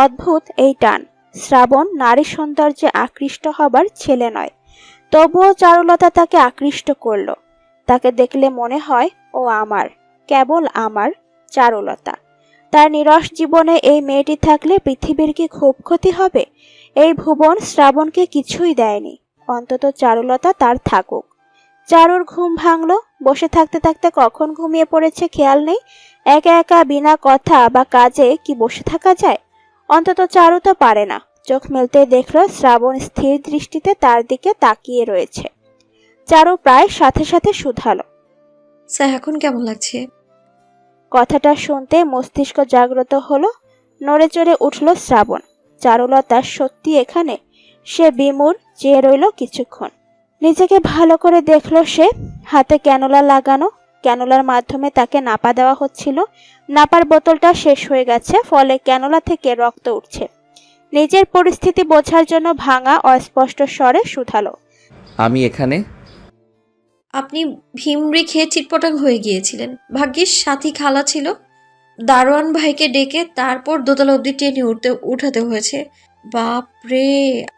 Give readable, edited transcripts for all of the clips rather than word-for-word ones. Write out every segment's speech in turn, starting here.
অদ্ভুত এই টান। শ্রাবণ নারী সৌন্দর্যে আকৃষ্ট হবার ছেলে নয়, তবুও চারুলতা তাকে আকৃষ্ট করল। তাকে দেখলে মনে হয় ও আমার, কেবল আমার চারুলতা। তার নিরস জীবনে এই মেয়েটি থাকলে পৃথিবীর কি খুব ক্ষতি হবে? এই ভুবন শ্রাবণকে কিছুই দেয়নি, অন্তত চারুলতা তার থাকুক। চারুর ঘুম ভাঙল। বসে থাকতে থাকতে কখন ঘুমিয়ে পড়েছে খেয়াল নেই। একা একা বিনা কথা বা কাজে কি বসে থাকা যায়? অন্তত চারু তো পারে না। চোখ মেলতে দেখল শ্রাবণ স্থির দৃষ্টিতে তার দিকে তাকিয়ে রয়েছে। চারু প্রায় সাথে সাথে শুধালো, স্যার এখন কেমন লাগছে? কথাটা শুনতে মস্তিষ্ক জাগ্রত হলো। নড়ে চড়ে উঠল শ্রাবণ। চারুলতা সত্যি এখানে? সে বিমূঢ় চেয়ে রইল কিছুক্ষণ। নিজেকে ভালো করে দেখল সে। হাতে ক্যানোলা লাগানো, ক্যানোলার মাধ্যমে তাকে নাপা দেওয়া হচ্ছিল। নাপার বোতলটা শেষ হয়ে গেছে, ফলে ক্যানোলা থেকে রক্ত উঠছে। নিজের পরিস্থিতি বোঝার জন্য ভাঙা অস্পষ্ট স্বরে শুধালো, আমি এখানে? আপনি ভিমরি খেয়ে চিটপটাং হয়ে গিয়েছিলেন। ভাগ্যিস সাথী খালা ছিল। দারোয়ান ভাইকে ডেকে তারপর দোতলা অবধি টেনে উঠাতে হয়েছে। বাপ রে,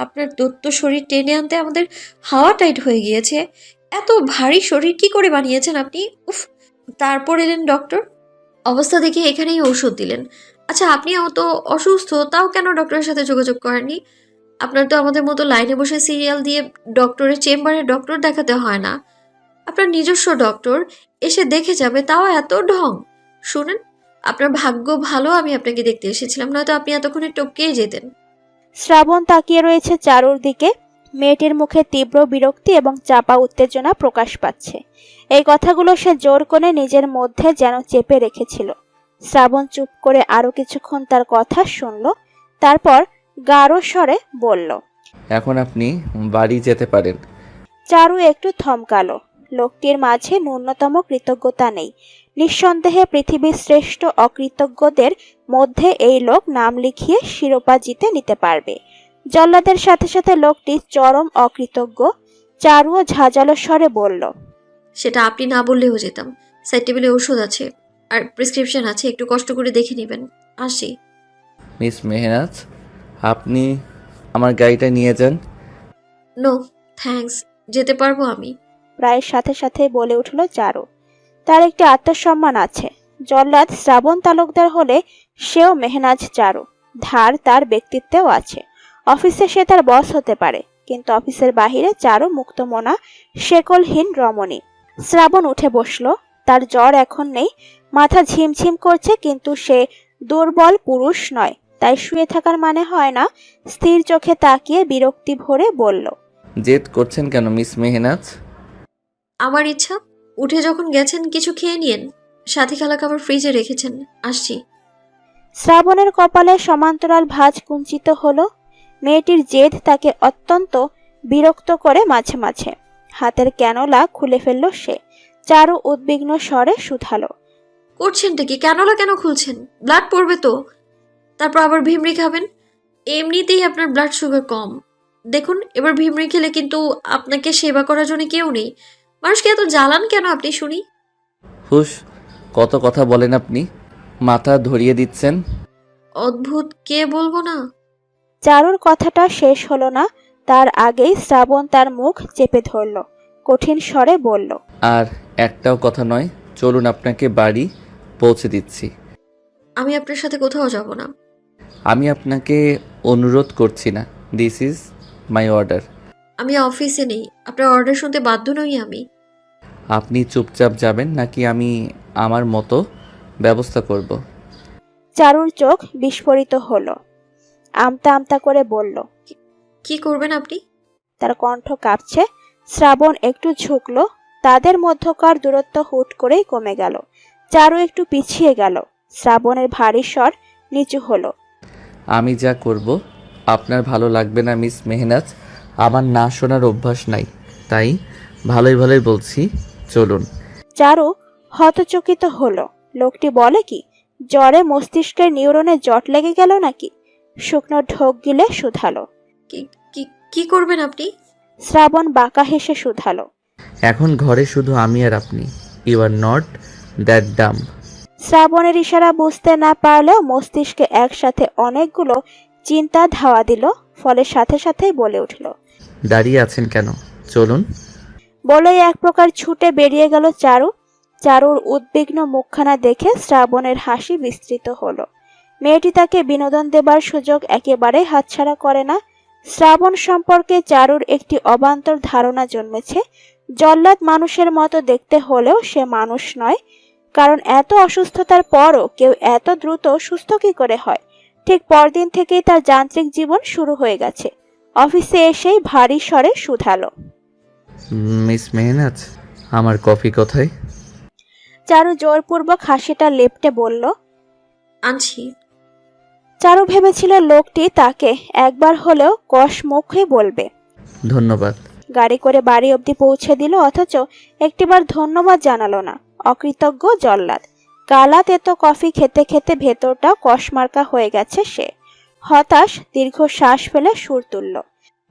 আপনার দত্ত শরীর টেনে আনতে আমাদের হাওয়া টাইট হয়ে গিয়েছে। এত ভারী শরীর কি করে বানিয়েছেন আপনি? উফ। তারপর এলেন ডক্টর, অবস্থা দেখে এখানেই ঔষধ দিলেন। আচ্ছা, আপনি অত অসুস্থ তাও কেন ডক্টরের সাথে যোগাযোগ করেননি? আপনার তো আমাদের মতো লাইনে বসে সিরিয়াল দিয়ে ডক্টরের চেম্বারে ডক্টর দেখাতে হয় না। আপনার নিজস্ব ডক্টর এসে দেখে যাবে, তাও এত ঢং। শুনেন, আপনার ভাগ্য ভালো আমি আপনাকে দেখতে এসেছিলাম, নয়তো আপনি এতক্ষণে টপকেই যেতেন। শ্রাবণ তাকিয়ে রয়েছে চারুর দিকে। মেয়েটির মুখে তীব্র বিরক্তি এবং চাপা উত্তেজনা প্রকাশ পাচ্ছে। এই কথাগুলো সে জোর করে নিজের মধ্যে যেন চেপে রেখেছিল। শ্রাবণ চুপ করে আরো কিছুক্ষণ তার কথা শুনল, তারপর গাঢ় স্বরে বলল, এখন আপনি বাড়ি যেতে পারেন। চারু একটু থমকালো। লোকটির মাঝে ন্যূনতম কৃতজ্ঞতা নেই। নিঃসন্দেহে পৃথিবীর শ্রেষ্ঠ অকৃতজ্ঞদের মধ্যে এই লোক নাম লিখিয়ে শিরোপা জিতে নিতে পারবে। জল্লাদের সাথে সাথে লোকটি চরম অকৃতজ্ঞ। চারুও ঝাঁঝালো স্বরে বলল, সেটা আপনি না বললেও যেতাম। সাইড টেবিলে ওষুধ আছে আর প্রেসক্রিপশন আছে, একটু কষ্ট করে দেখে নেবেন। আসি। মিস মেহনাজ, আপনি আমার গাড়িটা নিয়ে যান। নো থ্যাঙ্কস, যেতে পারবো আমি। প্রায় সাথে সাথে বলে উঠল চারু। তার একটি আত্মসম্মান আছে। জল্লাদ শ্রাবণ তালুকদার হলে সেও মেহনাজ চারু। ধার তার ব্যক্তিত্বেও আছে। অফিসে সে তার বস হতে পারে, কিন্তু অফিসের বাহিরে চারু মুক্তমনা, শেকলহীন রমণী। শ্রাবণ উঠে বসল। তার জ্বর এখন নেই, মাথা ঝিমঝিম করছে, কিন্তু সে দুর্বল পুরুষ নয়, তাই শুয়ে থাকার মানে হয় না। স্থির চোখে তাকিয়ে বিরক্তি ভরে বলল, জেদ করছেন কেন মিস মেহনাজ? আমার ইচ্ছা। উঠে যখন গেছেন কিছু খেয়ে নিয়েন। সাথী খালা খাবার ফ্রিজে রেখেছেন, আসছি। শ্রাবণের কপালে সমান্তরাল ভাঁজ কুঞ্চিত হলো। মেয়েটির জেদ তাকে অত্যন্ত বিরক্ত করে মাঝে মাঝে। হাতের ক্যানোলা খুলে ফেলল সে। চারু উদ্বিগ্ন স্বরে শুধালো, করছেনটা কি? ক্যানোলা কেন খুলছেন? ব্লাড পড়বে তো। তারপর আবার ভিমরি খাবেন। এমনিতেই আপনার ব্লাড সুগার কম। দেখুন, এবার ভিমরি খেলে কিন্তু আপনাকে সেবা করার জন্য কেউ নেই। মানুষকে এত জ্বালান কেন আপনি শুনি? হুশ, কত কথা বলেন আপনি, মাথা ধরিয়ে দিচ্ছেন। অদ্ভুত, কে বলবো না। চারুর কথাটা শেষ হলো না, তার আগেই শ্রাবণ তার মুখ চেপে ধরল। কঠিন স্বরে বলল, আর একটাও কথা নয়, চলুন আপনাকে বাড়ি পৌঁছে দিচ্ছি। আমি আপনার সাথে কোথাও যাব না। আমি আপনাকে অনুরোধ করছি না, দিস ইজ মাই অর্ডার। আমি অফিসে নেই, আপনার অর্ডার শুনতে বাধ্য নই আমি। আপনি চুপচাপ যাবেন নাকি আমি আমার মতো ব্যবস্থা করব? চারুর চোখ বিস্ফোরিত হলো। আমতা আমতা করে বলল, কি করবেন আপনি? তার কণ্ঠ কাঁপছে। শ্রাবণ একটু ঝুঁকলো। তাদের মধ্যকার দূরত্ব হুট করেই কমে গেল। চারু একটু পিছিয়ে গেল। শ্রাবণের ভারী স্বর নিচু হলো, আমি যা করব আপনার ভালো লাগবে না মিস মেহনাজ। আমার না শোনার অভ্যাস নাই, তাই ভালোই ভালোই বলছি, চলুন। চারু হতচকিত হলো। লোকটি বলে কি? জ্বরে মস্তিষ্কের নিউরনে জট লেগে গেল নাকি? শুকনো ঢোক গিলে শুধালো, কি কি কি করবেন আপনি? শ্রাবণ বাঁকা হেসে শুধালো, এখন ঘরে শুধু আমি আর আপনি। You are not that Dam. শ্রাবণের ইশারা বুঝতে না পারলেও মস্তিষ্কে একসাথে অনেকগুলো চিন্তা ধাওয়া দিল, ফলে সাথে সাথেই বলে উঠল। দাঁড়িয়ে আছেন কেন? চলুন। বলেই এক প্রকার ছুটে বেরিয়ে গেল চারু। চারুর উদ্বিগ্ন মুখখানা দেখে শ্রাবণের হাসি বিস্তৃত হলো। মেয়েটি তাকে বিনোদন দেবার সুযোগ একেবারেই হাতছাড়া করে না। শ্রাবণ সম্পর্কে চারুর একটি অবান্তর ধারণা জন্মেছে। জল্লাদ মানুষের মতো দেখতে হলেও সে মানুষ নয়, কারণ এত অসুস্থতার পরও কেউ এত দ্রুত সুস্থ কি করে হয়। ঠিক পরদিন থেকেই তার যান্ত্রিক জীবন শুরু হয়ে গেছে। অফিসে এসেই ভারী স্বরে শুধালো। মিস মেহনাজ, আমার কফি কোথায়? চারু জোরপূর্বক হাসিটা লেপ্টে বলল। আনছি। চারু ভেবেছিল লোকটি তাকে একবার হলেও কসমুখে বলবে। ধন্যবাদ। গাড়ি করে বাড়ি অবধি পৌঁছে দিল, অথচ একটিবার ধন্যবাদ জানালো না। অকৃতজ্ঞ জল্লাদ। কালা তেতো কফি খেতে খেতে ভেতরটা কসমার্কা হয়ে গেছে সে। হতাশ দীর্ঘ শ্বাস ফেলে সুর তুলল।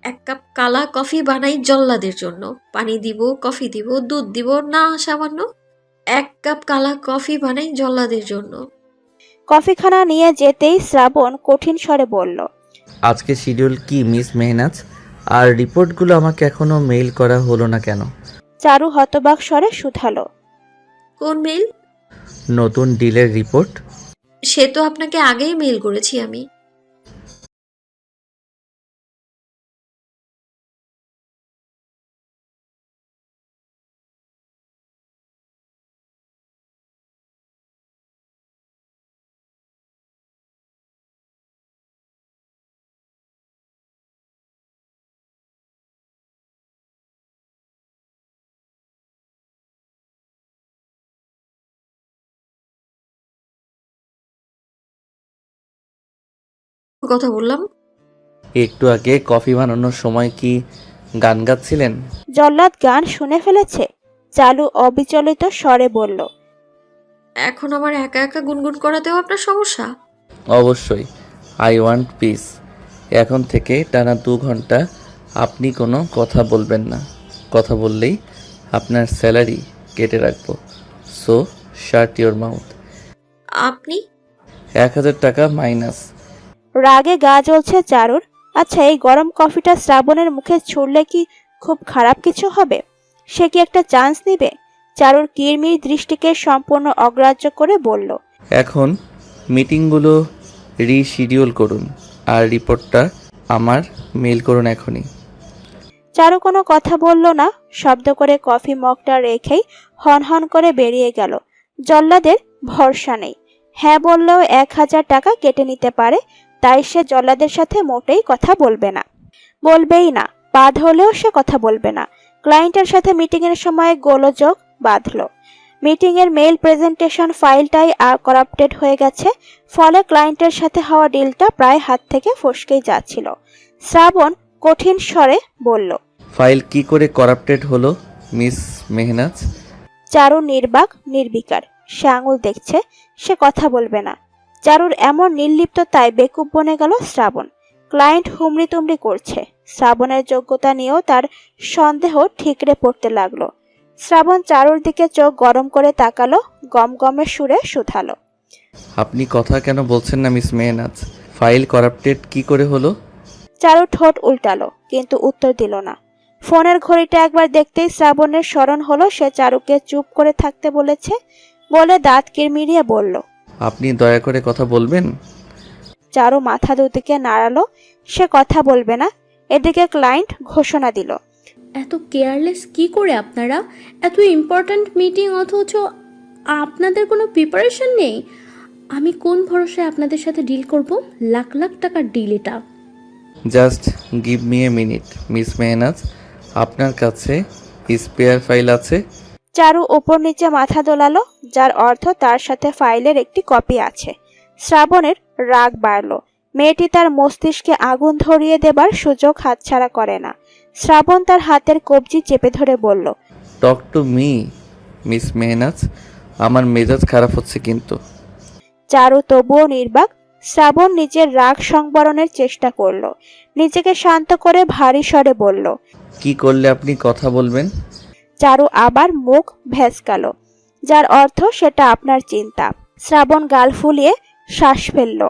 1 কাপ কালা কফি বানাই জল্লাদের জন্য। পানি দিব, কফি দিব, দুধ দিব, না সামান্য। 1 কাপ কালা কফি বানাই জল্লাদের জন্য। কফিখানা নিয়ে যেতেই শ্রাবণ কঠিন স্বরে বলল। আজকে শিডিউল কি মিস মেহনাজ? আর রিপোর্টগুলো আমাকে এখনো মেইল করা হলো না কেন? চারু হতবাক স্বরে শুধালো। কোন মেইল? নতুন ডিলের রিপোর্ট। সে তো আপনাকে আগেই মেইল করেছি আমি। কথা বললাম। একটু আগে কফি বানানোর সময় কি গান গাচ্ছিলেন? জল্লাদ গান শুনে ফেলেছে? চালু অবিচলিত স্বরে বলল। এখন আমার একা একা গুনগুন করাতেও আপনার সমস্যা? অবশ্যই। I want piece. এখন থেকে টানা 2 ঘন্টা আপনি কোনো কথা বলবেন না। কথা বললেই আপনার স্যালারি কেটে রাখবো। So shut your mouth. আপনি? 1000 টাকা মাইনাস। রাগে গা জ্বলছে চারুর। আচ্ছা, এই গরম কফিটা শ্রাবণের মুখে ছুড়লে কি খুব খারাপ কিছু হবে? সে কি একটা চান্স নিবে? চারুর কিরমির দৃষ্টিকে সম্পূর্ণ অগ্রাহ্য করে বলল। এখন মিটিংগুলো রিশিডিউল করুন আর রিপোর্টটা আমার মেইল করুন এখনই। চারু কোনো কথা বলল না। শব্দ করে কফি মগটা রেখেই হনহন করে বেরিয়ে গেল। জল্লাদের ভরসা নেই। হ্যাঁ বললেও 1000 টাকা কেটে নিতে পারে, তাই সে জল্লাদের সাথে মোটেই কথা বলবে না। বলবেই না। বাদ হলেও সে কথা বলবে না। ক্লায়েন্টের সাথে মিটিংয়ের সময় গোলযোগ বাঁধল। মিটিংয়ের মেইল প্রেজেন্টেশন ফাইলটাই করাপ্টেড হয়ে গেছে, ফলে ক্লায়েন্টের সাথে হওয়া ডিলটা প্রায় হাত থেকে ফসকেই যাচ্ছিল। শ্রাবণ কঠিন স্বরে বলল। ফাইল কি করে করাপ্টেড হলো মিস মেহনাজ? চারু নির্বাক নির্বিকার। সে আঙুল দেখছে, সে কথা বলবে না। চারুর এমন নির্লিপ্ততায় বেকুব বনে গেল শ্রাবণ। ক্লায়েন্ট হুমড়ি তুমড়ি করছে। শ্রাবণের যোগ্যতা নিয়েও তার সন্দেহ ঠিকরে পড়তে লাগলো। শ্রাবণ চারুর দিকে চোখ গরম করে তাকালো, গমগমে সুরে শুধালো। আপনি কথা কেন বলছেন না মিস মেহনাজ? ফাইল করাপ্টেড কি করে হলো? চারু ঠোঁট উল্টালো, কিন্তু উত্তর দিল না। ফোনের ঘড়িটা একবার দেখতেই শ্রাবণের স্মরণ হলো সে চারুকে চুপ করে থাকতে বলেছে। বলে দাঁত কিরমিরিয়ে বলল। আপনি দয়া করে কথা বলবেন। চারু মাথা দুদিকে নাড়ালো, সে কথা বলবে না। এদিকে ক্লায়েন্ট ঘোষণা দিল। এত কেয়ারলেস কি করে আপনারা? এত ইম্পর্ট্যান্ট মিটিং অথচ আপনাদের কোনো প্রিপারেশন নেই। আমি কোন ভরসায় আপনাদের সাথে ডিল করব? লাখ লাখ টাকার ডিল এটা। Just give me a minute miss Mehnaz. আপনার কাছে স্পেয়ার ফাইল আছে? চারু ওপর নিচে মাথা দোলালো, যার অর্থ তার সাথে ফাইলের একটি কপি আছে। শ্রাবণের রাগ বাড়ল। মেয়েটি তার মস্তিষ্কে আগুন ধরিয়ে দেবার সুযোগ হাতছাড়া করে না। শ্রাবণ তার হাতের কবজি চেপে ধরে বলল। Talk to me miss Mehnaz. আমার মেজাজ খারাপ হচ্ছে কিন্তু। চারু তবুও নির্বাক। শ্রাবণ নিজের রাগ সংবরণের চেষ্টা করল। নিজেকে শান্ত করে ভারী স্বরে বলল। কি করলে আপনি কথা বলবেন? চারু আবার মুখ ভেসকালো, যার অর্থ সেটা আপনার চিন্তা। শ্রাবণ গাল ফুলিয়ে শ্বাস ফেলল,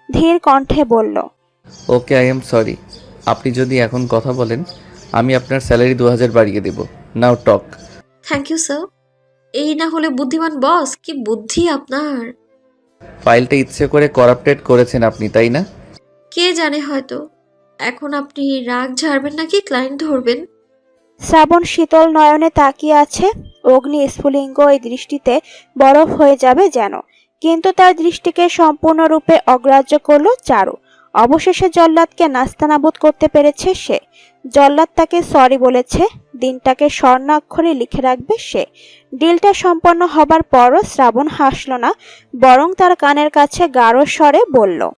ধীর কণ্ঠে বলল, ওকে, আই এম সরি। আপনি যদি এখন কথা বলেন, আমি আপনার স্যালারি 2000 বাড়িয়ে দেব। Now talk. Thank you sir. এই না হলে বুদ্ধিমান বস, কি বুদ্ধি আপনার। ফাইলটা ইচ্ছে করে করাপ্টেড করেছেন আপনি, তাই না? কে জানে, হয়তো। এখন আপনি রাগ ঝাড়বেন নাকি ক্লায়েন্ট ধরবেন? শ্রাবণ শীতল নয়নে তাকিয়ে আছে। অগ্নি স্ফুলিঙ্গ এই দৃষ্টিতে বরফ হয়ে যাবে যেন, কিন্তু তার দৃষ্টিকে সম্পূর্ণরূপে অগ্রাহ্য করলো চারু। অবশেষে জল্লাদকে নাস্তানাবুদ করতে পেরেছে সে। জল্লাদ তাকে সরি বলেছে, দিনটাকে স্বর্ণাক্ষরে লিখে রাখবে সে। ডিলটা সম্পন্ন হবার পরও শ্রাবণ হাসল না, বরং তার কানের কাছে গাঢ় স্বরে বলল,